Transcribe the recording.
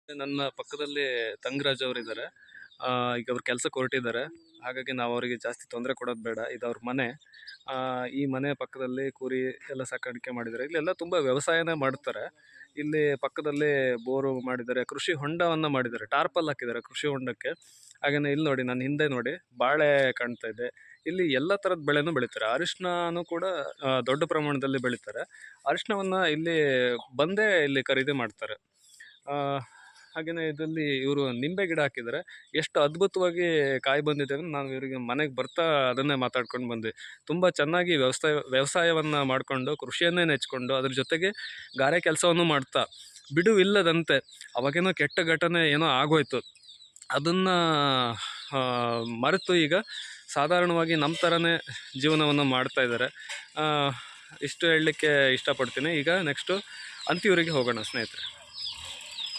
ನನ್ನ ಪಕ್ಕದಲ್ಲಿ ತಂಗರಾಜ್ ಅವರಿದ್ದಾರೆ. ಈಗ ಅವ್ರು ಕೆಲ್ಸಕ್ಕೆ ಹೊರಟಿದ್ದಾರೆ. ಹಾಗಾಗಿ ನಾವು ಅವರಿಗೆ ಜಾಸ್ತಿ ತೊಂದರೆ ಕೊಡೋದು ಬೇಡ. ಇದು ಅವ್ರ ಮನೆ. ಈ ಮನೆ ಪಕ್ಕದಲ್ಲಿ ಕುರಿ ಎಲ್ಲ ಸಾಕಾಣಿಕೆ ಮಾಡಿದ್ದಾರೆ. ಇಲ್ಲೆಲ್ಲ ತುಂಬ ವ್ಯವಸಾಯನೇ ಮಾಡ್ತಾರೆ. ಇಲ್ಲಿ ಪಕ್ಕದಲ್ಲಿ ಬೋರು ಮಾಡಿದ್ದಾರೆ, ಕೃಷಿ ಹೊಂಡವನ್ನು ಮಾಡಿದ್ದಾರೆ, ಟಾರ್ಪಲ್ ಹಾಕಿದ್ದಾರೆ ಕೃಷಿ ಹೊಂಡಕ್ಕೆ. ಹಾಗೆಯೇ ಇಲ್ಲಿ ನೋಡಿ, ನನ್ನ ಹಿಂದೆ ನೋಡಿ ಬಾಳೆ ಕಾಣ್ತಾ ಇದೆ. ಇಲ್ಲಿ ಎಲ್ಲ ಥರದ ಬೆಳೆನೂ ಬೆಳೀತಾರೆ. ಅರಿಶಿಣನೂ ಕೂಡ ದೊಡ್ಡ ಪ್ರಮಾಣದಲ್ಲಿ ಬೆಳೀತಾರೆ. ಅರಿಶಿಣವನ್ನು ಇಲ್ಲಿ ಬಂದೇ ಇಲ್ಲಿ ಖರೀದಿ ಮಾಡ್ತಾರೆ. ಹಾಗೆಯೇ ಇದರಲ್ಲಿ ಇವರು ನಿಂಬೆ ಗಿಡ ಹಾಕಿದ್ದಾರೆ. ಎಷ್ಟು ಅದ್ಭುತವಾಗಿ ಕಾಯಿ ಬಂದಿದೆ ಅಂದ್ರೆ ನಾವು ಇವರಿಗೆ ಮನೆಗೆ ಬರ್ತಾ ಅದನ್ನೇ ಮಾತಾಡ್ಕೊಂಡು ಬಂದ್ವಿ. ತುಂಬ ಚೆನ್ನಾಗಿ ವ್ಯವಸಾಯವನ್ನು ಮಾಡಿಕೊಂಡು ಕೃಷಿಯನ್ನೇ ನೆಚ್ಕೊಂಡು ಅದ್ರ ಜೊತೆಗೆ ಗಾರೆ ಕೆಲಸವನ್ನು ಮಾಡ್ತಾ ಬಿಡುವಿಲ್ಲದಂತೆ, ಅವಾಗೇನೋ ಕೆಟ್ಟ ಘಟನೆ ಏನೋ ಆಗೋಯ್ತು, ಅದನ್ನು ಮರೆತು ಈಗ ಸಾಧಾರಣವಾಗಿ ನಮ್ಮ ಥರನೇ ಜೀವನವನ್ನು ಮಾಡ್ತಾ ಇದ್ದಾರೆ. ಇಷ್ಟು ಹೇಳಲಿಕ್ಕೆ ಇಷ್ಟಪಡ್ತೀನಿ. ಈಗ ನೆಕ್ಸ್ಟು ಅಂತಿಯೂರಿಗೆ ಹೋಗೋಣ ಸ್ನೇಹಿತರೆ.